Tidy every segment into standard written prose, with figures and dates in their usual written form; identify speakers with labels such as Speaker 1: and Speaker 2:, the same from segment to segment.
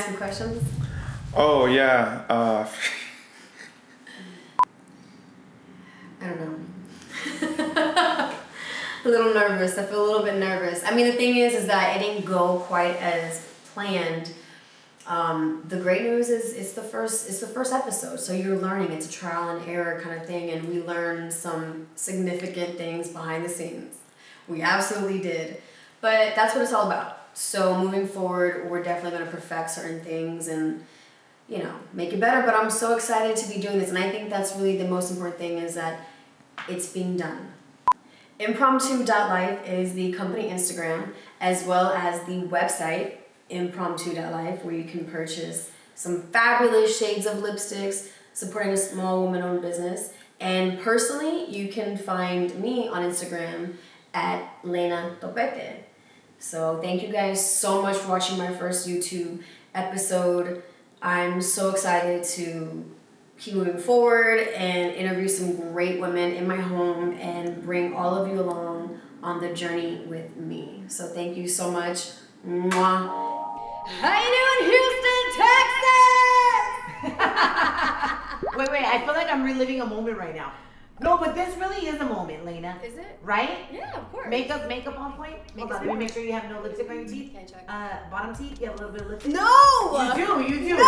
Speaker 1: ask some questions?
Speaker 2: Oh, yeah.
Speaker 1: I don't know. A little nervous. I feel a little bit nervous. I mean, the thing is that it didn't go quite as planned. The great news is it's the first episode, so you're learning. It's a trial and error kind of thing, and we learned some significant things behind the scenes. We absolutely did, but that's what it's all about. So moving forward, we're definitely going to perfect certain things and make it better. But I'm so excited to be doing this, and I think that's really the most important thing is that it's being done. Impromptu.life is the company Instagram, as well as the website Impromptu.life, where you can purchase some fabulous shades of lipsticks, supporting a small woman-owned business. And personally, you can find me on Instagram at Leyna. So thank you guys so much for watching my first YouTube episode. I'm so excited to keep moving forward and interview some great women in my home and bring all of you along on the journey with me. So thank you so much. Mwah. How you doing, Houston, Texas?
Speaker 3: Wait, I feel like I'm reliving a moment right now. No, but this really is a moment, Leyna.
Speaker 1: Is it?
Speaker 3: Right?
Speaker 1: Yeah, of course.
Speaker 3: Makeup on point? Hold on, let me make sure you have no lipstick on your teeth.
Speaker 1: Can I check?
Speaker 3: Bottom teeth, you have a little bit of lipstick?
Speaker 1: No!
Speaker 3: You do.
Speaker 1: No!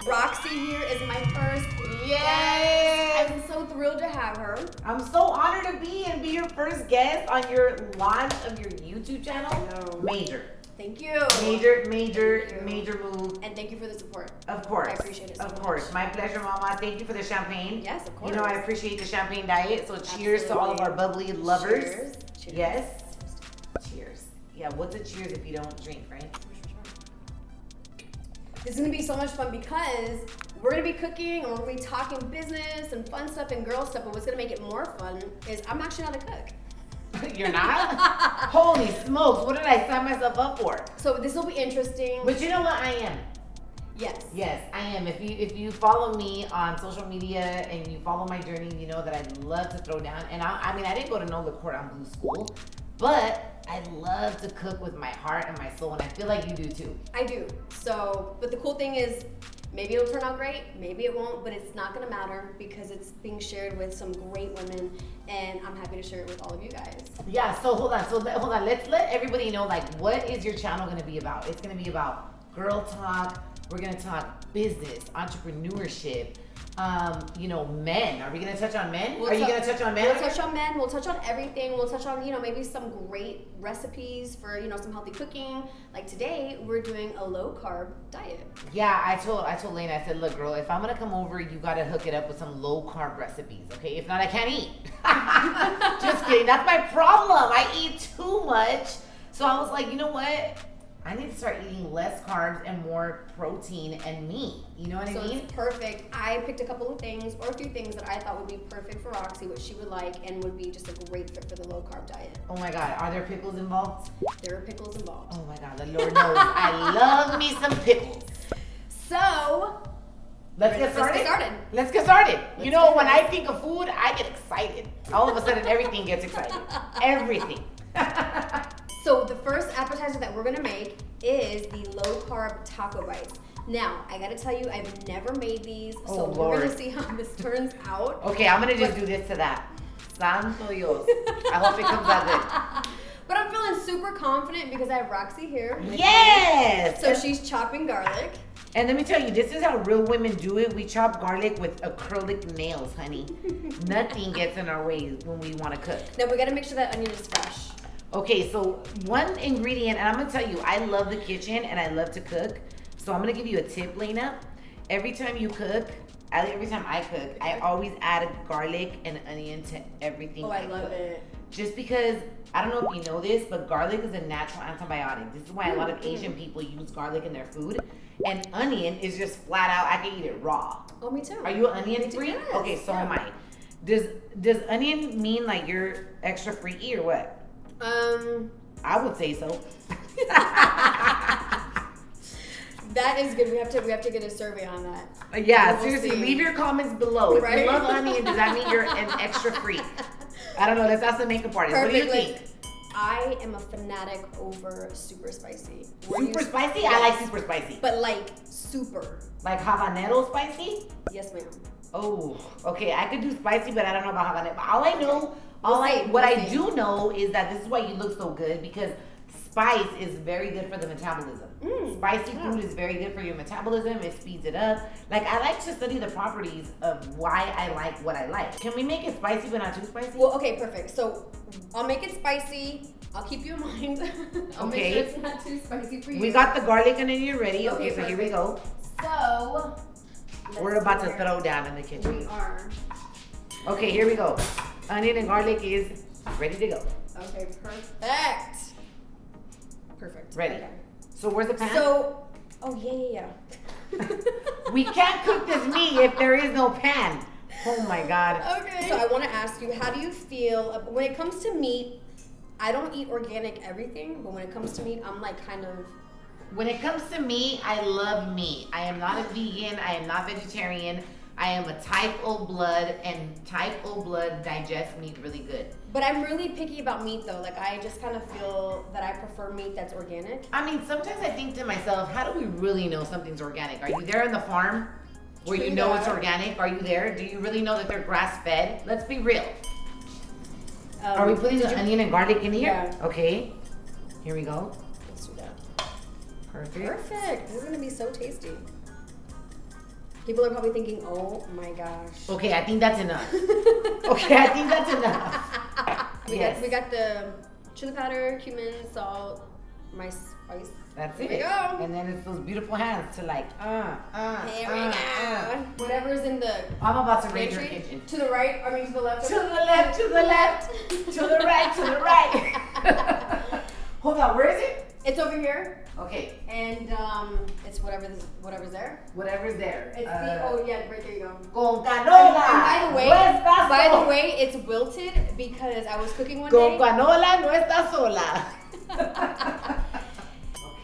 Speaker 1: RaqC here is my first
Speaker 3: Yes!
Speaker 1: I'm so thrilled to have her.
Speaker 3: I'm so honored to be your first guest on your launch of your YouTube channel. Major.
Speaker 1: Thank you.
Speaker 3: Major move.
Speaker 1: And thank you for the support.
Speaker 3: Of course.
Speaker 1: I appreciate it so
Speaker 3: Of course. My pleasure, Mama. Thank you for the champagne.
Speaker 1: Yes, of course.
Speaker 3: You know I appreciate the champagne diet, so cheers to all of our bubbly lovers.
Speaker 1: Cheers.
Speaker 3: Yes. Cheers. Yeah, what's a cheers if you don't drink, right?
Speaker 1: This is going to be so much fun because we're going to be cooking and we're going to be talking business and fun stuff and girl stuff, but what's going to make it more fun is I'm actually not a cook.
Speaker 3: You're not? Holy smokes, what did I sign myself up for?
Speaker 1: So this will be interesting.
Speaker 3: But you know what, I am.
Speaker 1: Yes,
Speaker 3: I am. If you follow me on social media and you follow my journey, you know that I love to throw down. And I mean, I didn't go to no cordon bleu school, but I love to cook with my heart and my soul, and I feel like you do too.
Speaker 1: I do. So, but the cool thing is, maybe it'll turn out great, maybe it won't, but it's not gonna matter because it's being shared with some great women, and I'm happy to share it with all of you guys.
Speaker 3: Yeah, so hold on. Let's let everybody know, like, what is your channel gonna be about? It's gonna be about girl talk. We're gonna talk business, entrepreneurship, men. Are we gonna touch on men? Are you gonna touch on men?
Speaker 1: We'll touch on men. We'll touch on everything. We'll touch on, maybe some great recipes for, some healthy cooking. Like today, we're doing a low carb diet.
Speaker 3: Yeah, I told Leyna, I said, look, girl, if I'm gonna come over, you gotta hook it up with some low carb recipes, okay? If not, I can't eat. Just kidding. That's my problem. I eat too much. So I was like, you know what? I need to start eating less carbs and more protein and meat. You know what I mean?
Speaker 1: So it's perfect. I picked a couple of things, or a few things that I thought would be perfect for RaqC, what she would like, and would be just a great fit for the low carb diet.
Speaker 3: Oh my God, are there pickles involved?
Speaker 1: There are pickles involved.
Speaker 3: Oh my God, the Lord knows. I love me some pickles.
Speaker 1: So,
Speaker 3: Let's get started.
Speaker 1: Let's
Speaker 3: When I think of food, I get excited. All of a sudden, everything gets excited. Everything.
Speaker 1: So the first appetizer that we're gonna make is the low carb taco bites. Now, I gotta tell you, I've never made these, so we're gonna see how this turns out.
Speaker 3: Okay, I'm gonna just do this to that. Santo Dios. I hope it comes out good.
Speaker 1: But I'm feeling super confident because I have RaqC here.
Speaker 3: Yes!
Speaker 1: So she's chopping garlic.
Speaker 3: And let me tell you, this is how real women do it. We chop garlic with acrylic nails, honey. Nothing gets in our way when we wanna cook.
Speaker 1: Now we gotta make sure that onion is fresh.
Speaker 3: Okay, so one ingredient, and I'm gonna tell you, I love the kitchen and I love to cook. So I'm gonna give you a tip, Leyna. Every time you cook, every time I cook, I always add garlic and onion to everything.
Speaker 1: Oh, I love it.
Speaker 3: Just because, I don't know if you know this, but garlic is a natural antibiotic. This is why a lot of Asian people use garlic in their food. And onion is just flat out, I can eat it raw.
Speaker 1: Oh, me too.
Speaker 3: Are you an onion free?
Speaker 1: Yes.
Speaker 3: Okay, so am I. Does onion mean like you're extra freaky or what? I would say so.
Speaker 1: That is good. We have to get a survey on that.
Speaker 3: Yeah, seriously, leave your comments below. If
Speaker 1: Right?
Speaker 3: you love onion, does that mean you're an extra freak? I don't know. Let's ask the makeup artist. What do you think?
Speaker 1: I am a fanatic over super spicy.
Speaker 3: Super spicy? Yes. I like super spicy.
Speaker 1: But like super.
Speaker 3: Like habanero spicy?
Speaker 1: Yes, ma'am.
Speaker 3: Oh, okay. I could do spicy, but I don't know about habanero. But all I know, I do know is that this is why you look so good, because spice is very good for the metabolism. Spicy food is very good for your metabolism. It speeds it up. Like, I like to study the properties of why I like what I like. Can we make it spicy but not too spicy?
Speaker 1: Well, okay, perfect. So I'll make it spicy. I'll keep you in mind. I'll make sure it's not too spicy for you.
Speaker 3: We got the garlic and onion ready. Okay, so here we go.
Speaker 1: So
Speaker 3: we're about to throw down in the kitchen.
Speaker 1: We are.
Speaker 3: Okay, here we go. Onion and garlic is ready to go.
Speaker 1: Okay, perfect. Perfect.
Speaker 3: Ready.
Speaker 1: Okay.
Speaker 3: So where's the pan?
Speaker 1: So, oh yeah.
Speaker 3: We can't cook this meat if there is no pan. Oh my God.
Speaker 1: Okay. So I want to ask you, how do you feel when it comes to meat? I don't eat organic everything, but when it comes to meat, I'm like kind of.
Speaker 3: When it comes to meat, I love meat. I am not a vegan. I am not vegetarian. I am a type O blood, and type O blood digests meat really good.
Speaker 1: But I'm really picky about meat though. Like, I just kind of feel that I prefer meat that's organic.
Speaker 3: I mean, sometimes I think to myself, how do we really know something's organic? Are you there on the farm where you know it's organic? Are you there? Do you really know that they're grass fed? Let's be real. Are we putting the onion and garlic in here?
Speaker 1: Yeah.
Speaker 3: Okay. Here we go.
Speaker 1: Let's do that.
Speaker 3: Perfect.
Speaker 1: Perfect. This is gonna be so tasty. People are probably thinking, oh my gosh.
Speaker 3: Okay, I think that's enough. Okay, I think that's enough.
Speaker 1: We got the chili powder, cumin, salt, my spice.
Speaker 3: That's
Speaker 1: Here
Speaker 3: it.
Speaker 1: we go.
Speaker 3: And then it's those beautiful hands to like,
Speaker 1: Here we go. Whatever's in the
Speaker 3: I'm about to raid your kitchen.
Speaker 1: To the right, I mean to the left.
Speaker 3: To the left, to the left, to the right, to the right. Hold on, where is it?
Speaker 1: It's over here.
Speaker 3: Okay.
Speaker 1: And it's whatever's there.
Speaker 3: Whatever's there.
Speaker 1: It's right there you go.
Speaker 3: Con canola.
Speaker 1: And by the way, it's wilted because I was cooking one day.
Speaker 3: Con canola no está sola.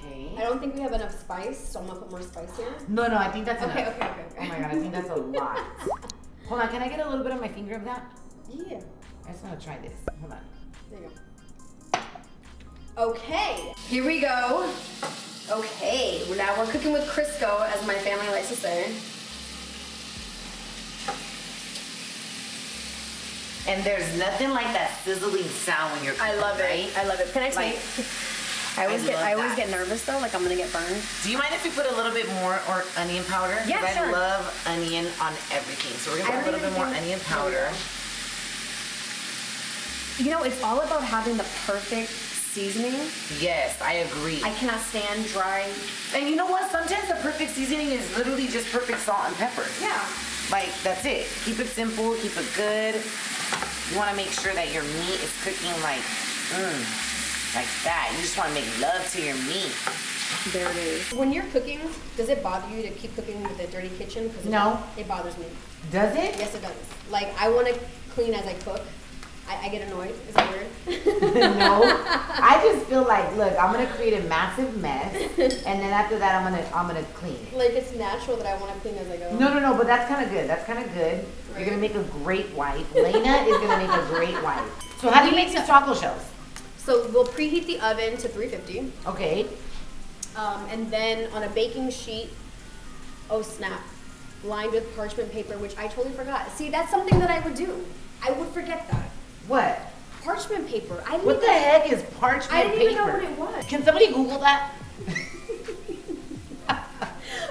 Speaker 3: Okay.
Speaker 1: I don't think we have enough spice, so I'm gonna put more spice here.
Speaker 3: No, I think that's enough.
Speaker 1: Okay.
Speaker 3: Oh my God, I think that's a lot. Hold on, can I get a little bit of my finger of that?
Speaker 1: Yeah.
Speaker 3: I just want to try this. Hold on.
Speaker 1: There you go. Okay, here we go. Okay, now we're cooking with Crisco, as my family likes to say.
Speaker 3: And there's nothing like that sizzling sound when you're cooking.
Speaker 1: I love it.
Speaker 3: Right?
Speaker 1: I love it. Can I taste? I always get nervous though, like I'm gonna get burned.
Speaker 3: Do you mind if we put a little bit more or onion powder?
Speaker 1: Yeah, sure.
Speaker 3: I love onion on everything. So we're gonna put a little bit more onion powder.
Speaker 1: You know, it's all about having the perfect seasoning.
Speaker 3: Yes, I agree.
Speaker 1: I cannot stand dry.
Speaker 3: And you know what? Sometimes the perfect seasoning is literally just perfect salt and pepper.
Speaker 1: Yeah.
Speaker 3: Like, that's it. Keep it simple, keep it good. You want to make sure that your meat is cooking like that. You just want to make love to your meat.
Speaker 1: There it is. When you're cooking, does it bother you to keep cooking with a dirty kitchen?
Speaker 3: No.
Speaker 1: It bothers me.
Speaker 3: Does it?
Speaker 1: Yes, it does. Like, I want to clean as I cook. I get annoyed. Is that weird?
Speaker 3: No. I just feel like, look, I'm gonna create a massive mess, and then after that, I'm gonna clean it.
Speaker 1: Like, it's natural that I want to clean as I go.
Speaker 3: No, but that's kind of good. That's kind of good. Right. You're gonna make a great wife. Leyna is gonna make a great wife. So how do you make these taco shells?
Speaker 1: So we'll preheat the oven to 350.
Speaker 3: Okay.
Speaker 1: And then on a baking sheet, oh snap, lined with parchment paper, which I totally forgot. See, that's something that I would do. I would forget that.
Speaker 3: What?
Speaker 1: Parchment paper.
Speaker 3: What the heck is parchment paper?
Speaker 1: I didn't even know what it was.
Speaker 3: Can somebody Google that?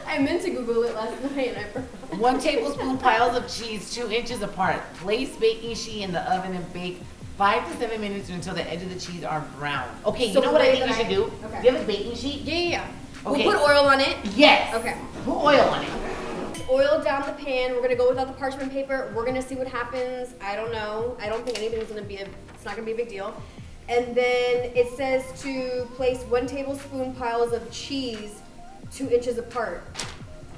Speaker 1: I meant to Google it last night and I forgot.
Speaker 3: 1 tablespoon piles of cheese 2 inches apart. Place baking sheet in the oven and bake 5 to 7 minutes until the edge of the cheese are brown. Okay, so you know what I think you should do?
Speaker 1: Okay.
Speaker 3: Do you have a baking sheet?
Speaker 1: Yeah.
Speaker 3: Okay.
Speaker 1: We'll put oil on it.
Speaker 3: Yes.
Speaker 1: Okay.
Speaker 3: Put oil on it.
Speaker 1: Oil down the pan. We're gonna go without the parchment paper. We're gonna see what happens. I don't know. I don't think anything's gonna be it's not gonna be a big deal. And then it says to place 1 tablespoon piles of cheese 2 inches apart.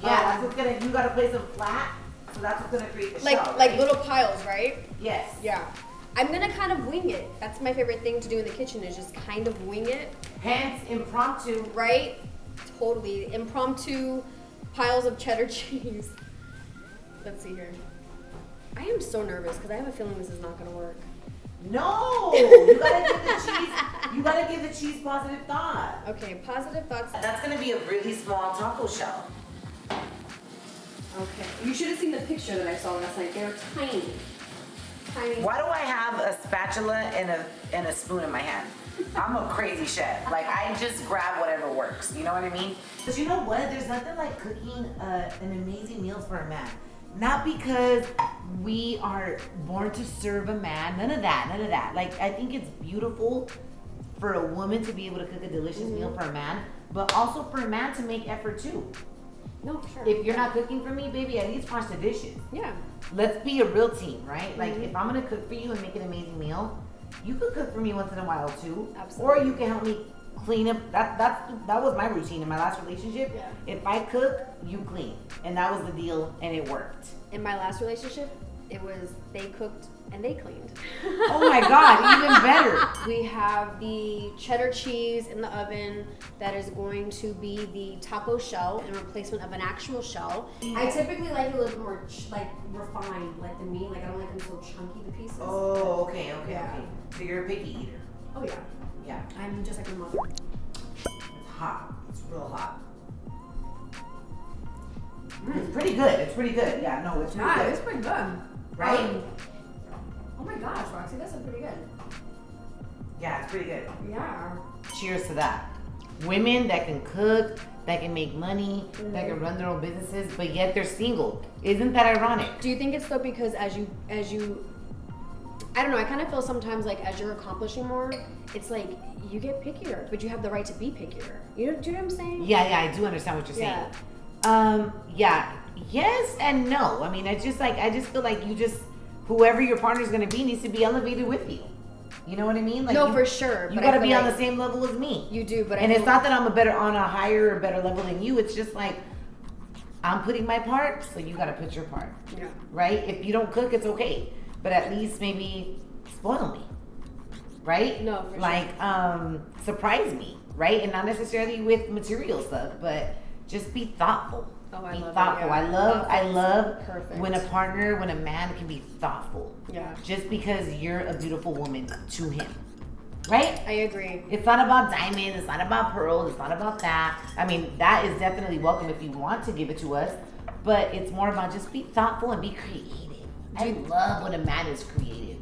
Speaker 3: Yeah, that's what's gonna. You gotta place them flat, so that's what's gonna create the shell.
Speaker 1: Like little piles, right?
Speaker 3: Yes.
Speaker 1: Yeah. I'm gonna kind of wing it. That's my favorite thing to do in the kitchen is just kind of wing it.
Speaker 3: Hence, impromptu.
Speaker 1: Right? Totally. Impromptu piles of cheddar cheese. Let's see here. I am so nervous because I have a feeling this is not gonna work.
Speaker 3: No, you gotta give the cheese positive thought.
Speaker 1: Okay, positive thoughts.
Speaker 3: That's gonna be a really small taco shell.
Speaker 1: Okay. You should have seen the picture that I saw last night. They're tiny. Tiny.
Speaker 3: Why do I have a spatula and a spoon in my hand? I'm a crazy chef. Like, I just grab whatever works. You know what I mean? But you know what? There's nothing like cooking an amazing meal for a man. Not because we are born to serve a man. None of that. Like, I think it's beautiful for a woman to be able to cook a delicious meal for a man, but also for a man to make effort too.
Speaker 1: No, for sure.
Speaker 3: If you're not cooking for me, baby, at least wash the dishes.
Speaker 1: Yeah.
Speaker 3: Let's be a real team, right? Like, if I'm gonna cook for you and make an amazing meal, you could cook for me once in a while too.
Speaker 1: Absolutely.
Speaker 3: Or you can help me clean up. That was my routine in my last relationship.
Speaker 1: Yeah.
Speaker 3: If I cook, you clean, and that was the deal, and it worked.
Speaker 1: In my last relationship, it was they cooked and they cleaned.
Speaker 3: Oh my God, even better.
Speaker 1: We have the cheddar cheese in the oven that is going to be the taco shell in replacement of an actual shell. I typically like it a little bit more refined, like the meat. Like I don't like them so chunky, the pieces.
Speaker 3: Oh, okay.
Speaker 1: Yeah.
Speaker 3: So you're a picky eater.
Speaker 1: Oh yeah.
Speaker 3: Yeah.
Speaker 1: I'm just like my mother.
Speaker 3: It's hot. It's real hot. It's pretty good. Yeah, no, it's pretty
Speaker 1: Yeah,
Speaker 3: good.
Speaker 1: it's pretty good.
Speaker 3: Right?
Speaker 1: Oh my gosh, Roxy, that's pretty good.
Speaker 3: Yeah, it's pretty good.
Speaker 1: Yeah.
Speaker 3: Cheers to that. Women that can cook, that can make money, that can run their own businesses, but yet they're single. Isn't that ironic?
Speaker 1: Do you think it's though because as you I don't know, I kind of feel sometimes like as you're accomplishing more, it's like you get pickier, but you have the right to be pickier. Do you know what I'm saying?
Speaker 3: Yeah, I do understand what you're saying.
Speaker 1: Yeah.
Speaker 3: Yes and no. I mean, I just feel like whoever your partner's gonna be needs to be elevated with you. You know what I mean? Like,
Speaker 1: No, for sure.
Speaker 3: You
Speaker 1: but
Speaker 3: gotta
Speaker 1: I feel
Speaker 3: be on
Speaker 1: like
Speaker 3: the same level as me.
Speaker 1: You do, but
Speaker 3: and it's not that I'm on a higher or better level than you. It's just like I'm putting my part, so you gotta put your part.
Speaker 1: Yeah.
Speaker 3: Right? If you don't cook, it's okay, but at least maybe spoil me. Right?
Speaker 1: No, for
Speaker 3: like,
Speaker 1: sure.
Speaker 3: surprise me, right? And not necessarily with material stuff, but just be thoughtful.
Speaker 1: Oh, I
Speaker 3: be
Speaker 1: love
Speaker 3: thoughtful.
Speaker 1: it, yeah.
Speaker 3: I love
Speaker 1: Perfect.
Speaker 3: when a man can be thoughtful.
Speaker 1: Yeah.
Speaker 3: Just because you're a beautiful woman to him. Right?
Speaker 1: I agree.
Speaker 3: It's not about diamonds, it's not about pearls, it's not about that. I mean, that is definitely welcome if you want to give it to us, but it's more about just be thoughtful and be creative. I love when a man is creative.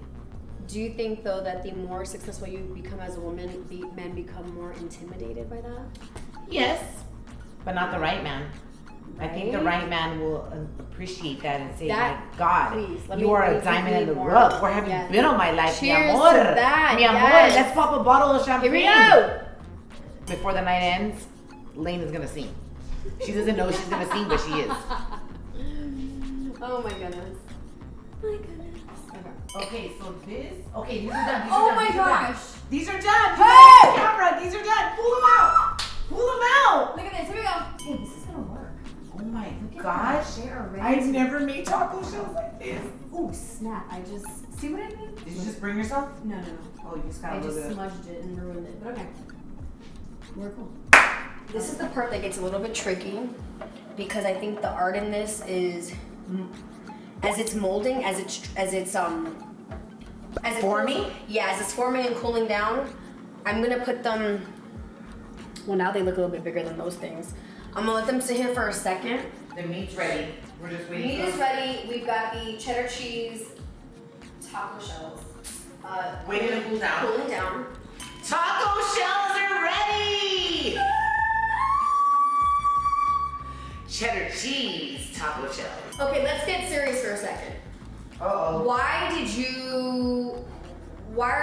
Speaker 1: Do you think though that the more successful you become as a woman, men become more intimidated by that?
Speaker 3: Yes, but not the right man. I think the
Speaker 1: Right?
Speaker 3: right man will appreciate that and say,
Speaker 1: That-
Speaker 3: my God,
Speaker 1: please, let
Speaker 3: you
Speaker 1: me-
Speaker 3: are
Speaker 1: let
Speaker 3: a
Speaker 1: me
Speaker 3: diamond in the
Speaker 1: more.
Speaker 3: rough. Where have
Speaker 1: Yes.
Speaker 3: you been all my life,
Speaker 1: Cheers
Speaker 3: mi amor?
Speaker 1: to that,
Speaker 3: Mi amor,
Speaker 1: yes.
Speaker 3: let's pop a bottle of champagne.
Speaker 1: Here we go.
Speaker 3: Before the night ends, Leyna's gonna sing. She doesn't know she's gonna sing, but she is.
Speaker 1: Oh my goodness. My goodness.
Speaker 3: Okay, so these are done.
Speaker 1: Oh my gosh.
Speaker 3: These are done.
Speaker 1: Hey!
Speaker 3: Camera, these are done. Pull them out. Pull them out.
Speaker 1: Look at this. Here we go. Hey, this is gonna work.
Speaker 3: Oh my
Speaker 1: Look at
Speaker 3: gosh.
Speaker 1: that shit already.
Speaker 3: I've never made taco shells like this.
Speaker 1: Oh snap! I just see what I mean.
Speaker 3: Did you just bring yourself?
Speaker 1: No.
Speaker 3: Oh, you just
Speaker 1: I
Speaker 3: got a
Speaker 1: just
Speaker 3: little bit.
Speaker 1: smudged it and ruined it. But okay, we're cool. This is the part that gets a little bit tricky because I think the art in this is as it's molding, as it's
Speaker 3: Forming?
Speaker 1: As it's forming and cooling down, I'm gonna put them. Well, now they look a little bit bigger than those things. I'm gonna let them sit here for a second.
Speaker 3: The meat's ready. We're just waiting.
Speaker 1: Meat is ready. We've got the cheddar cheese taco shells.
Speaker 3: Waiting to cool down.
Speaker 1: Cooling down.
Speaker 3: Taco shells are ready! Cheddar cheese taco shells.
Speaker 1: Okay, let's get serious for a second.
Speaker 3: Uh-oh.
Speaker 1: Why are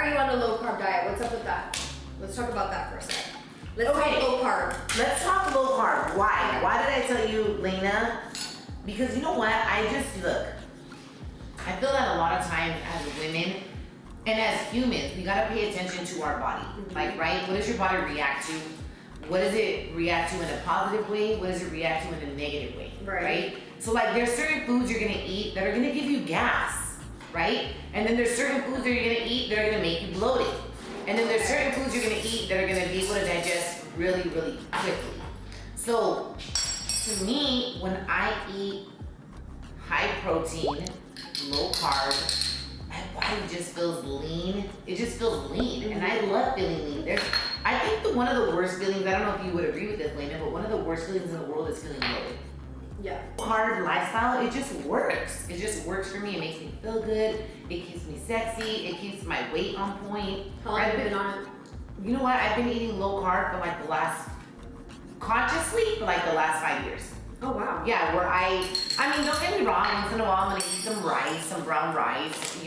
Speaker 1: you on a low carb diet? What's up with that? Let's talk about that for a second. Let's
Speaker 3: Okay.
Speaker 1: talk low carb.
Speaker 3: Let's talk low carb. Why?
Speaker 1: Okay.
Speaker 3: Why did I tell you, Leyna? Because you know what? I feel that a lot of times as women and as humans, we gotta pay attention to our body. Like, right? What does your body react to? What does it react to in a positive way? What does it react to in a negative way?
Speaker 1: Right.
Speaker 3: So like there's certain foods you're gonna eat that are gonna give you gas, right? And then there's certain foods that you're gonna eat that are gonna make you bloated. And then there's certain foods you're gonna eat that are gonna be able to digest really, really quickly. So to me, when I eat high protein, low carb, I body just feels lean. It just feels lean, and I love feeling lean. I think one of the worst feelings, I don't know if you would agree with this, Leyna, but one of the worst feelings in the world is feeling bloated.
Speaker 1: Yeah.
Speaker 3: Hard lifestyle, it just works. It just works for me. It makes me feel good. It keeps me sexy. It keeps my weight on point.
Speaker 1: How long have you been on it?
Speaker 3: You know what? I've been eating low carb for like consciously for like the last 5 years.
Speaker 1: Oh wow.
Speaker 3: Yeah, where I mean, don't get me wrong, once in a while I'm gonna eat some rice, some brown rice,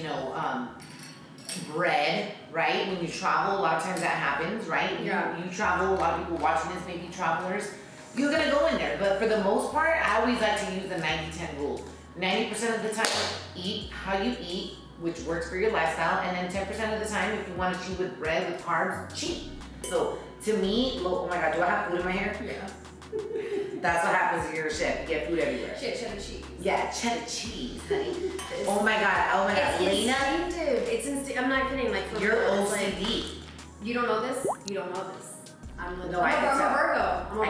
Speaker 3: bread, right? When you travel, a lot of times that happens, right?
Speaker 1: Yeah.
Speaker 3: You travel, a lot of people watching this may be travelers. You're gonna go in there, but for the most part, I always like to use the 90-10 rule. 90% of the time, eat how you eat, which works for your lifestyle, and then 10% of the time, if you want to cheat with bread, with carbs, cheat. So to me, oh my God, do I have food in my hair?
Speaker 1: Yeah.
Speaker 3: That's what happens if you're a chef. You get food everywhere.
Speaker 1: Cheddar cheese.
Speaker 3: Yeah, cheddar cheese, honey. Oh my God,
Speaker 1: It's
Speaker 3: Leyna.
Speaker 1: instinctive. It's I'm not kidding. Like for
Speaker 3: You're
Speaker 1: real, it's
Speaker 3: OCD.
Speaker 1: like, you don't know this. You don't know this. I'm a
Speaker 3: No, I can
Speaker 1: I'm
Speaker 3: tell.
Speaker 1: a Virgo.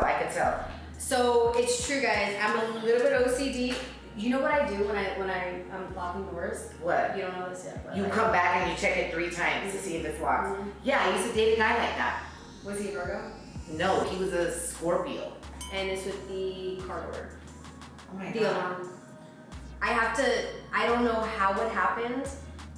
Speaker 3: I could tell.
Speaker 1: So it's true, guys. I'm a little bit OCD. You know what I do when I'm locking doors?
Speaker 3: What?
Speaker 1: You don't know this yet. But
Speaker 3: You come back and you check it 3 times to see if it's locked.
Speaker 1: Mhm.
Speaker 3: Yeah, I used to date a guy like that.
Speaker 1: Was he a Virgo?
Speaker 3: No, he was a Scorpio.
Speaker 1: And it's with the car door.
Speaker 3: Oh my
Speaker 1: The
Speaker 3: God.
Speaker 1: alarm. I don't know how it happened,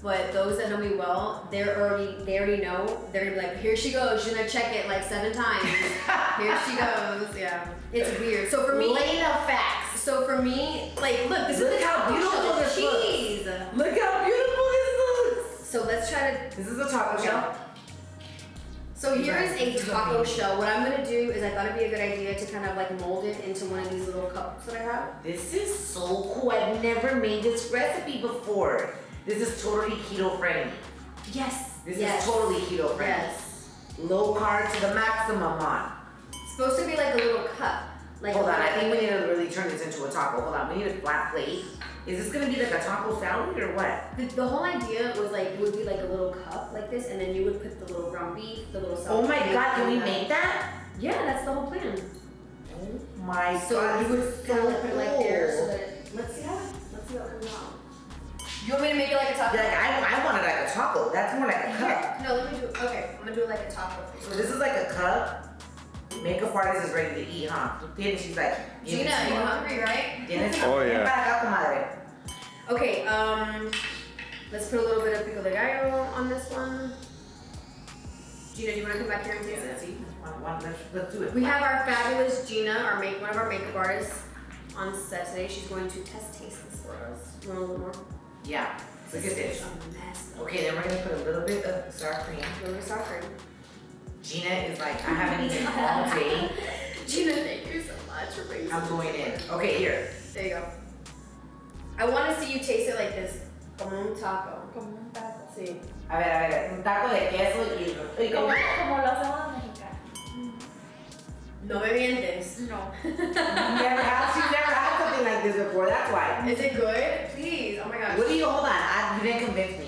Speaker 1: but those that know me well, they already know. They're gonna be like, here she goes. She's gonna check it like 7 times. Here she goes. Yeah, it's weird. So for me,
Speaker 3: Leyna facts.
Speaker 1: So for me, like, look, this is the
Speaker 3: how
Speaker 1: taco
Speaker 3: beautiful
Speaker 1: show.
Speaker 3: this
Speaker 1: Cheese.
Speaker 3: Look how beautiful this looks.
Speaker 1: So let's try to.
Speaker 3: This is a taco shell.
Speaker 1: So here is a taco shell. What I'm gonna do is I thought it'd be a good idea to kind of like mold it into one of these little cups that I have.
Speaker 3: This is so cool. I've never made this recipe before. This is totally keto friendly.
Speaker 1: Yes.
Speaker 3: This is totally keto friendly.
Speaker 1: Yes.
Speaker 3: Low carb to the maximum on.
Speaker 1: It's supposed to be like a little cup. Like
Speaker 3: Hold on, I think we need to really turn this into a taco. Hold on, we need a flat plate. Is this gonna be like a taco salad or what?
Speaker 1: The whole idea was like it would be like a little cup like this, and then you would put the little ground beef, the little salad.
Speaker 3: Oh my God, can we make that?
Speaker 1: Yeah, that's the whole plan.
Speaker 3: Oh my
Speaker 1: So
Speaker 3: God,
Speaker 1: you would
Speaker 3: this is
Speaker 1: kind of like put it like there, so
Speaker 3: cool.
Speaker 1: that let's see what comes out. You want me to make it like a taco?
Speaker 3: Like, I wanted like a taco. That's more like a cup.
Speaker 1: No, let me do. Okay, I'm gonna do it like a taco.
Speaker 3: So this is like a cup. Makeup artist is ready to eat, huh? Then she's like,
Speaker 1: Gina, you're hungry, right?
Speaker 2: Oh, yeah.
Speaker 1: Okay, let's put a little bit of pico de gallo on this one. Gina, do you want to come back here and taste it?
Speaker 3: Let's do it.
Speaker 1: We have our fabulous Gina, one of our makeup artists, on set today. She's going to taste this for us. You want a little more?
Speaker 3: Yeah. Look at this.
Speaker 1: A mess.
Speaker 3: Okay, then we're gonna put a little bit of sour cream.
Speaker 1: A little sour cream.
Speaker 3: Gina is like, I haven't eaten all day.
Speaker 1: Gina, thank you so much for bringing
Speaker 3: I'm going in. Okay, here.
Speaker 1: There you go. I want to see you taste it like this. Como un taco.
Speaker 4: Como un taco.
Speaker 1: Sí.
Speaker 3: A ver, un taco de queso y
Speaker 4: Como lo hacemos en México.
Speaker 1: No me mientes.
Speaker 4: No.
Speaker 3: she's never had something like this before, that's why.
Speaker 1: Is it good? Please. Oh my gosh.
Speaker 3: What do you, hold on, you didn't convince me.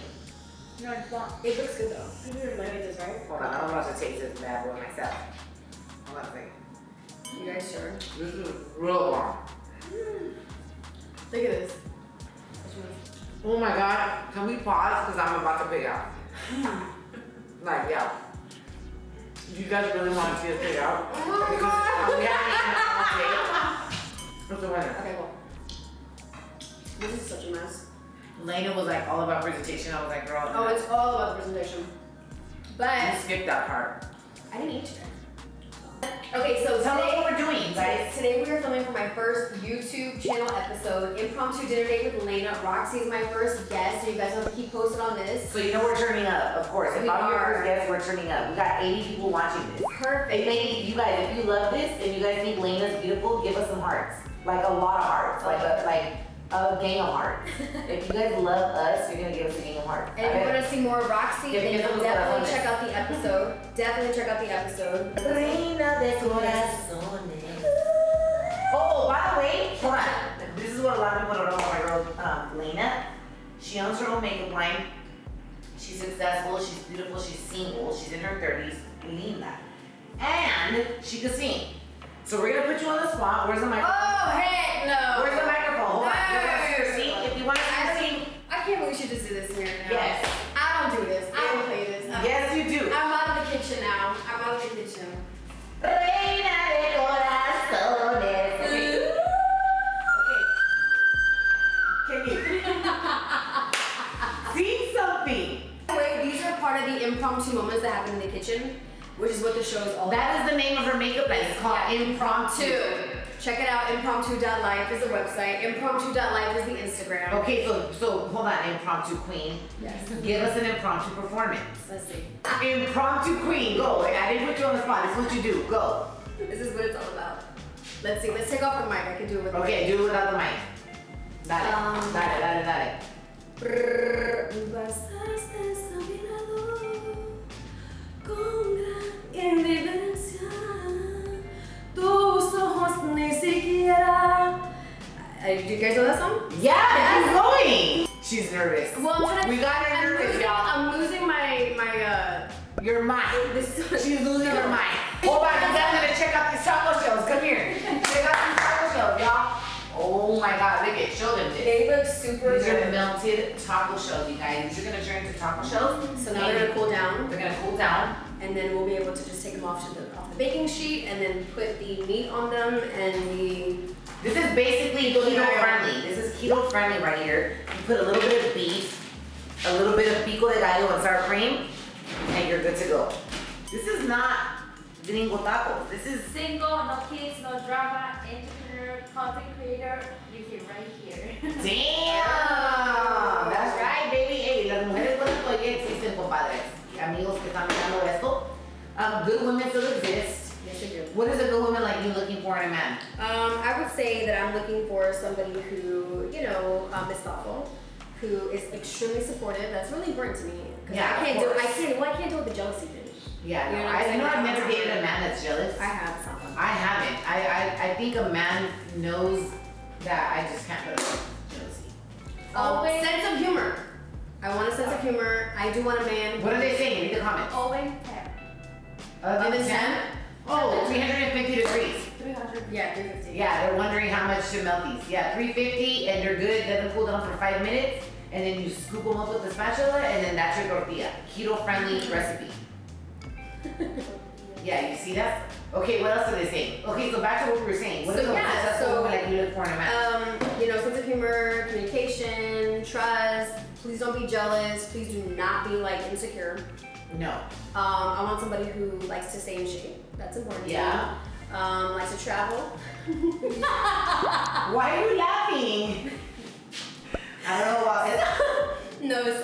Speaker 4: No, it's not.
Speaker 1: It looks good though. Look at this, right?
Speaker 3: Hold on, I don't want to taste this bad boy myself. Hold on a second.
Speaker 1: You guys sure?
Speaker 3: This is real bomb.
Speaker 1: Look at this.
Speaker 3: Oh my God, can we pause? Because I'm about to pig out. Like, yeah. Do you guys really want to see us pig out?
Speaker 1: Oh my God.
Speaker 3: We haven't eaten all day. What's the winner?
Speaker 1: Okay, cool. This is such a mess.
Speaker 3: Leyna was like all about presentation. I was like, girl.
Speaker 1: Oh, it's all about the presentation.
Speaker 3: You
Speaker 1: But
Speaker 3: skipped that part.
Speaker 1: I didn't eat today. Okay, so
Speaker 3: Tell them
Speaker 1: today,
Speaker 3: what we're doing, guys.
Speaker 1: today we are filming for my first YouTube channel episode, Impromptu Dinner Date with Leyna. RaqC is my first guest, so you guys have to keep posted on this.
Speaker 3: So you know we're turning up, of course. If
Speaker 1: We
Speaker 3: I'm your
Speaker 1: are.
Speaker 3: first guest, we're turning up. We got 80 people watching this.
Speaker 1: Perfect.
Speaker 3: If you guys, if you love this and you guys think Leyna's beautiful, give us some hearts. Like a lot of hearts. Like a gang of hearts. If you guys love us, you're gonna give us a gang of hearts.
Speaker 1: And if you want to see more of RaqC,
Speaker 3: Yeah,
Speaker 1: then
Speaker 3: because
Speaker 1: definitely
Speaker 3: it's
Speaker 1: check out the episode. Definitely check out the episode.
Speaker 3: Reina de corazones. Oh, by the way, hold on. This is what a lot of people don't know about my girl, Leyna. She owns her own makeup line. She's successful, she's beautiful, she's single, she's in her 30s, Leyna. And she can sing. So we're gonna put you on the spot. Where's the microphone?
Speaker 1: Oh, heck no.
Speaker 3: Where's the microphone? Hold on. You want to see her
Speaker 1: No.
Speaker 3: sing? If you want to see her sing,
Speaker 1: I can't believe she just did this here now.
Speaker 3: Yes.
Speaker 1: I don't do this. I don't play this.
Speaker 3: Yes, you do.
Speaker 1: I'm out of the kitchen now. I'm out of the kitchen.
Speaker 3: Leyna de corazones. Okay. Can you sing something?
Speaker 1: Wait, these are part of the impromptu moments that happen in the kitchen, which is what the show is all about.
Speaker 3: That is the name of her makeup line. It's called Impromptu.
Speaker 1: Check it out. Impromptu.life is the website. Impromptu.life is the Instagram.
Speaker 3: Okay, so hold on, impromptu queen.
Speaker 1: Yes.
Speaker 3: Give us an impromptu performance.
Speaker 1: Let's see.
Speaker 3: Impromptu queen, go. I didn't put you on the spot. This is what you do. Go.
Speaker 1: This is what it's all about. Let's see. Let's take off the mic. I can do it with
Speaker 3: Okay, do it without the mic. Dale, dale.
Speaker 1: Pasaste a mi lado con gran indiferencia. Tus ojos ni siquiera. Do you guys know that song?
Speaker 3: Yeah, keep going. She's nervous.
Speaker 1: Well, I'm trying to.
Speaker 3: We got her nervous, y'all.
Speaker 1: I'm losing my
Speaker 3: Your mind.
Speaker 1: This is
Speaker 3: She's losing her mind. Hold on, you guys are gonna check out these taco shells. Come here. Check out these taco shells, y'all. Oh my God, look at, show them this.
Speaker 1: They look super
Speaker 3: These are
Speaker 1: good.
Speaker 3: melted taco shells, you guys. These are gonna turn into taco shells.
Speaker 1: So now they're gonna cool down,
Speaker 3: They're gonna cool down.
Speaker 1: and then we'll be able to just take them off the baking sheet, and then put the meat on them, and
Speaker 3: This is basically keto friendly. This is keto friendly right here. You put a little bit of beef, a little bit of pico de gallo and sour cream, and you're good to go. This is not gringo tacos. This is
Speaker 4: Single, no kids, no drama, entrepreneur, content creator, you can right here.
Speaker 3: damn. That's right, baby. Hey, las mujeres buenas todavía existen, compadres. Amigos que están mirando esto. Good women still exist.
Speaker 1: yes, they do.
Speaker 3: What is a good woman like you looking for in a man?
Speaker 1: I would say that I'm looking for somebody who, is thoughtful, who is extremely supportive. That's really important to me. 'Cause
Speaker 3: Yeah,
Speaker 1: I
Speaker 3: of
Speaker 1: can't
Speaker 3: course.
Speaker 1: I can't deal with the jealousy thing.
Speaker 3: Yeah,
Speaker 1: You
Speaker 3: no,
Speaker 1: know what I'm saying?
Speaker 3: I've never dated a man that's jealous.
Speaker 1: I have something.
Speaker 3: I haven't. I think a man knows that I just can't put up with jealousy.
Speaker 4: Always.
Speaker 1: Sense of humor. I want a sense of humor. I do want a man.
Speaker 3: What are they saying? Read the comments.
Speaker 4: Always 10.
Speaker 3: Other than 10? Oh, 350 degrees.
Speaker 4: 300.
Speaker 1: Yeah, 350.
Speaker 3: Yeah, they're wondering how much to melt these. Yeah, 350 and they're good. Let them cool down for 5 minutes. And then you scoop them up with the spatula and then that's your tortilla. Keto friendly recipe. Yeah, you see that? Okay, what else are they saying? Okay, so back to what we were saying. What is
Speaker 1: So,
Speaker 3: a
Speaker 1: yeah,
Speaker 3: successful
Speaker 1: so,
Speaker 3: woman like you look for in a man?
Speaker 1: Sense of humor, communication, trust. Please don't be jealous. Please do not be insecure.
Speaker 3: No.
Speaker 1: I want somebody who likes to stay in shape. That's important.
Speaker 3: Yeah.
Speaker 1: To me. Likes to travel.
Speaker 3: Why are you laughing? I don't know about it.
Speaker 1: No, it's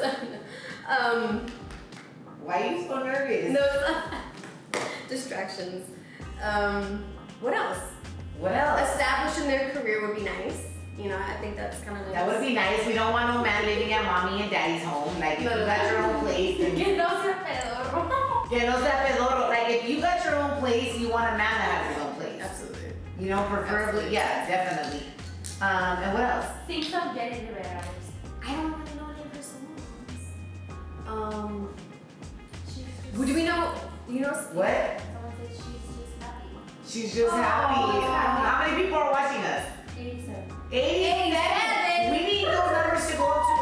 Speaker 3: Why are you so nervous?
Speaker 1: no, it's distractions. What else?
Speaker 3: What else?
Speaker 1: Establishing their career would be nice. I think that's kind of nice.
Speaker 3: That would be nice. We don't want no man living at mommy and daddy's home. Like if you got your own place, then
Speaker 4: Que no sea pedorro.
Speaker 3: que no sea pedorro. Like if you got your own place, you want a man that has his own place.
Speaker 1: Absolutely.
Speaker 3: Preferably,
Speaker 1: Absolutely.
Speaker 3: yeah, definitely. And what else?
Speaker 4: Sin son Jenny Rivera.
Speaker 1: I don't really know any of her songs.
Speaker 4: She's just,
Speaker 1: Do we know?
Speaker 3: What?
Speaker 4: someone said she's just happy.
Speaker 3: She's just happy. How many people are watching us?
Speaker 4: 87.
Speaker 3: 87. We need those numbers to go up to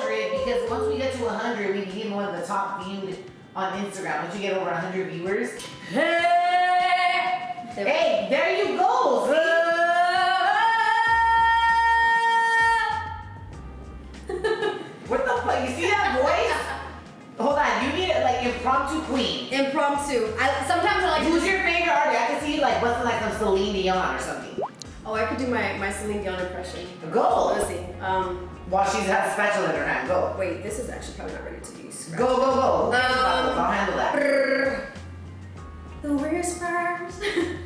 Speaker 3: 100 because once we get to 100, we can get one of the top viewed on Instagram. Once you get over 100 viewers, hey, there you go. What the fuck? You see that voice? Hold on, you need it impromptu queen.
Speaker 1: Impromptu. Sometimes I like.
Speaker 3: Who's your favorite artist? I can see you busting some Celine Dion or something.
Speaker 1: Oh, I could do my Celine Dion impression.
Speaker 3: Go.
Speaker 1: Let's see.
Speaker 3: While she's has a spatula in her hand, go.
Speaker 1: Wait, this is actually probably not ready to be scratched.
Speaker 3: Go. I'll handle that.
Speaker 1: The whispers in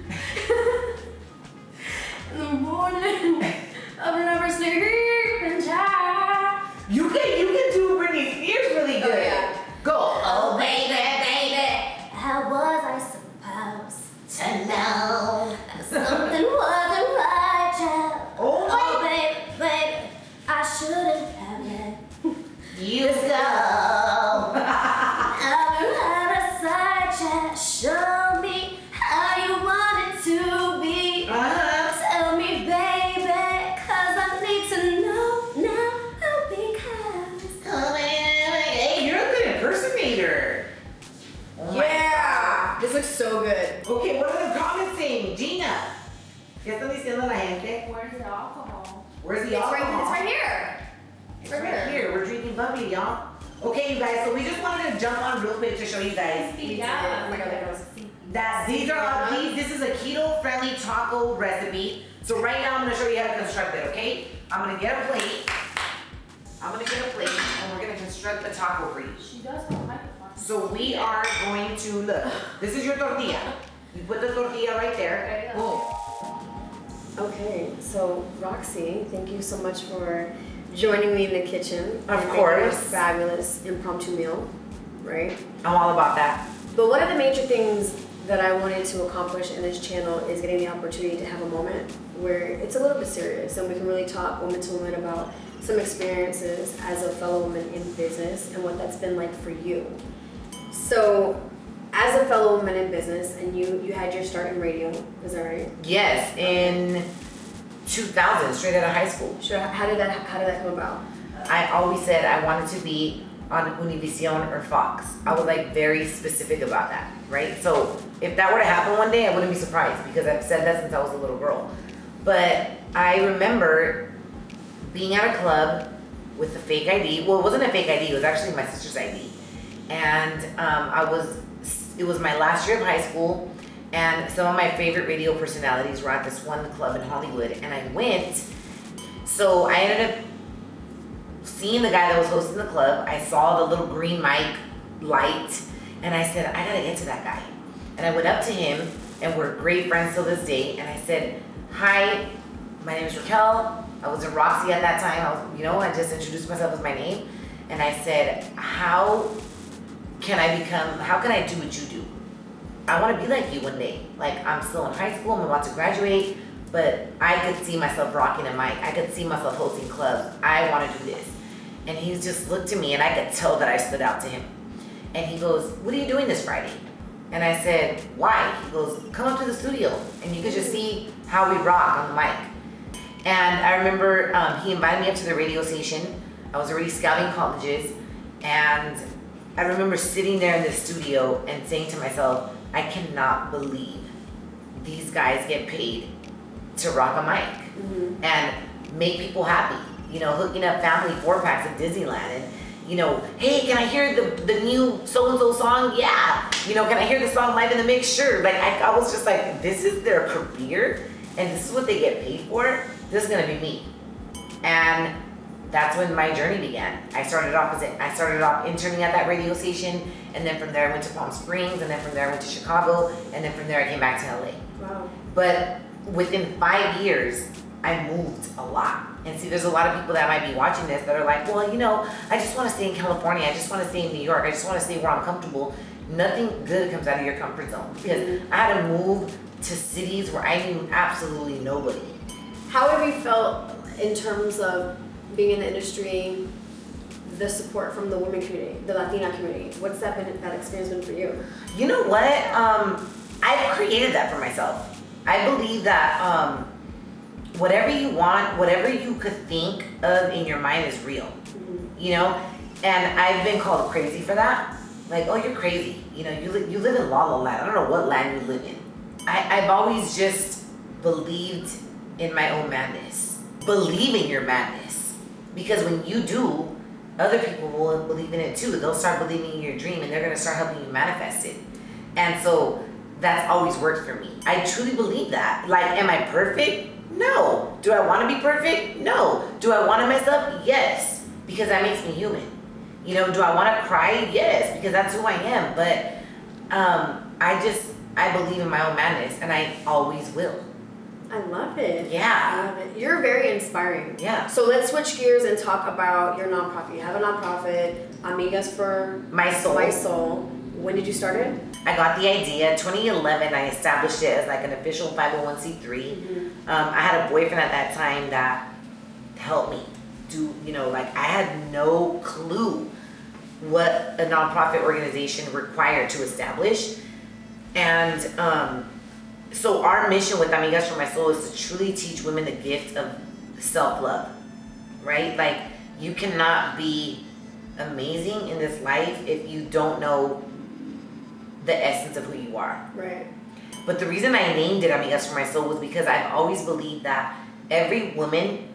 Speaker 1: the morning of never sleeping child.
Speaker 3: You can do Britney Spears really good.
Speaker 1: Oh, yeah.
Speaker 3: Go. Oh baby.
Speaker 1: How was I supposed
Speaker 3: To know.
Speaker 1: something wasn't right, child?
Speaker 3: Oh my.
Speaker 1: baby, I shouldn't have let
Speaker 3: You go.
Speaker 1: I've been out of sight, child. Show me how you want it to be.
Speaker 3: ¿Qué están diciendo la gente?
Speaker 4: Where's the alcohol?
Speaker 3: Where's the
Speaker 1: It's
Speaker 3: alcohol?
Speaker 1: right here.
Speaker 3: It's right here. We're drinking bubbly, y'all. Okay, you guys, so we just wanted to jump on real quick to show you guys
Speaker 4: Yeah.
Speaker 1: Oh my God, there goes.
Speaker 3: that this is a keto-friendly taco recipe. So right now I'm gonna show you how to construct it, okay? I'm gonna get a plate. And we're gonna construct the taco for you.
Speaker 4: She does have a microphone.
Speaker 3: So we are going to, look, this is your tortilla. You put the tortilla right there.
Speaker 4: There you go.
Speaker 3: Boom.
Speaker 1: Okay, so RaqC, thank you so much for joining me in the kitchen.
Speaker 3: Of
Speaker 1: and making
Speaker 3: course.
Speaker 1: a fabulous impromptu meal, right?
Speaker 3: I'm all about that.
Speaker 1: But one of the major things that I wanted to accomplish in this channel is getting the opportunity to have a moment where it's a little bit serious and we can really talk woman to woman about some experiences as a fellow woman in business and what that's been like for you. So, as a fellow woman in business, and you had your start in radio, is that right?
Speaker 3: Yes, in 2000, straight out of high school.
Speaker 1: Sure. How did that come about?
Speaker 3: I always said I wanted to be on Univision or Fox. I was like very specific about that, right? So if that were to happen one day, I wouldn't be surprised because I've said that since I was a little girl. But I remember being at a club with a fake ID. Well, it wasn't a fake ID, it was actually my sister's ID. And it was my last year of high school, and some of my favorite radio personalities were at this one club in Hollywood, and I went. So I ended up seeing the guy that was hosting the club. I saw the little green mic light, and I said, I gotta get to that guy. And I went up to him, and we're great friends till this day, and I said, hi, my name is Raquel. I was in RaqC at that time. I just introduced myself as my name. And I said, how can I do what you do? I want to be like you one day. Like, I'm still in high school, I'm about to graduate, but I could see myself rocking a mic. I could see myself hosting clubs. I want to do this. And he just looked at me, and I could tell that I stood out to him. And he goes, what are you doing this Friday? And I said, why? He goes, come up to the studio, and you could just see how we rock on the mic. And I remember he invited me up to the radio station. I was already scouting colleges, and I remember sitting there in the studio and saying to myself, I cannot believe these guys get paid to rock a mic and make people happy. Hooking up family 4-packs at Disneyland, and hey, can I hear the new so-and-so song? Yeah. Can I hear the song live in the mix? Sure. Like, I was just like, this is their career, and this is what they get paid for. This is gonna be me. And that's when my journey began. I started off interning at that radio station, and then from there I went to Palm Springs, and then from there I went to Chicago, and then from there I came back to LA.
Speaker 1: Wow.
Speaker 3: But within 5 years, I moved a lot. And see, there's a lot of people that might be watching this that are like, well, I just want to stay in California. I just want to stay in New York. I just want to stay where I'm comfortable. Nothing good comes out of your comfort zone, because I had to move to cities where I knew absolutely nobody.
Speaker 1: How have you felt in terms of being in the industry, the support from the women community, the Latina community? What's that experience been for you?
Speaker 3: You know what? I've created that for myself. I believe that whatever you want, whatever you could think of in your mind is real. And I've been called crazy for that. Like, oh, you're crazy. You live in La La Land. I don't know what land you live in. I've always just believed in my own madness. Believe in your madness. Because when you do, other people will believe in it too. They'll start believing in your dream, and they're gonna start helping you manifest it. And so that's always worked for me. I truly believe that. Like, am I perfect? No. Do I wanna be perfect? No. Do I wanna mess up? Yes. Because that makes me human. Do I wanna cry? Yes, because that's who I am. But I believe in my own madness, and I always will.
Speaker 1: I love it.
Speaker 3: Yeah.
Speaker 1: I love it. You're very inspiring.
Speaker 3: Yeah.
Speaker 1: So let's switch gears and talk about your nonprofit. You have a nonprofit, Amigas for
Speaker 3: My Soul.
Speaker 1: My Soul. When did you start it?
Speaker 3: I got the idea 2011. I established it as like an official 501c3. I had a boyfriend at that time that helped me do, I had no clue what a nonprofit organization required to establish. And so our mission with Amigas for My Soul is to truly teach women the gift of self-love, right? Like, you cannot be amazing in this life if you don't know the essence of who you are.
Speaker 1: Right.
Speaker 3: But the reason I named it Amigas for My Soul was because I've always believed that every woman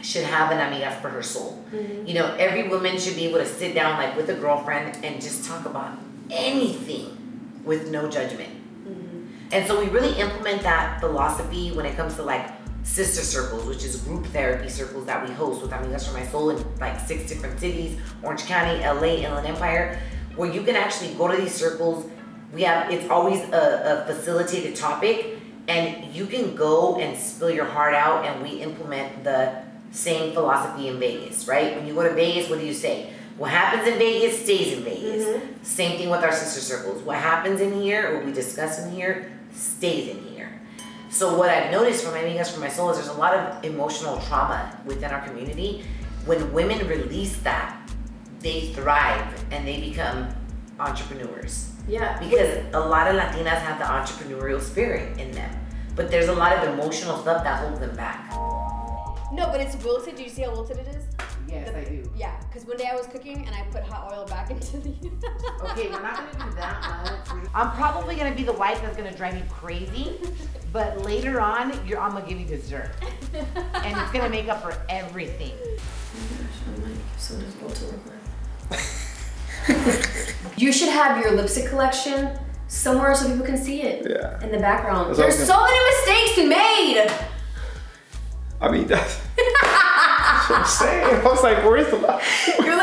Speaker 3: should have an amiga for her soul.
Speaker 1: Mm-hmm.
Speaker 3: You know, every woman should be able to sit down like with a girlfriend and just talk about anything with no judgment.
Speaker 1: Mm-hmm.
Speaker 3: And so we really implement that philosophy when it comes to like sister circles, which is group therapy circles that we host with Amigas for My Soul in like 6 different cities, Orange County, LA, Inland Empire, where you can actually go to these circles. It's always a facilitated topic, and you can go and spill your heart out, and we implement the same philosophy in Vegas, right? When you go to Vegas, what do you say? What happens in Vegas stays in Vegas.
Speaker 1: Mm-hmm.
Speaker 3: Same thing with our sister circles. What happens in here, or we discuss in here, stays in here. So what I've noticed from Amigas for My Soul is there's a lot of emotional trauma within our community. When women release that, they thrive and they become entrepreneurs.
Speaker 1: Yeah.
Speaker 3: Because a lot of Latinas have the entrepreneurial spirit in them, but there's a lot of emotional stuff that holds them back.
Speaker 5: No, but it's wilted. Do you see how wilted it is?
Speaker 3: Yes, I do.
Speaker 5: Yeah, because one day I was cooking and I put hot oil back into the...
Speaker 3: Okay, we're not gonna do that much. I'm probably gonna be the wife that's gonna drive you crazy, but later on, I'm gonna give you dessert. And it's gonna make up for everything.
Speaker 1: Oh my gosh, I'm like so difficult to work with. You should have your lipstick collection somewhere so people can see it.
Speaker 2: Yeah.
Speaker 1: In the background.
Speaker 2: That's
Speaker 1: There's
Speaker 2: awesome.
Speaker 1: so many mistakes we made.
Speaker 2: I mean, that's what I'm saying. I was like, where's the line?
Speaker 1: You're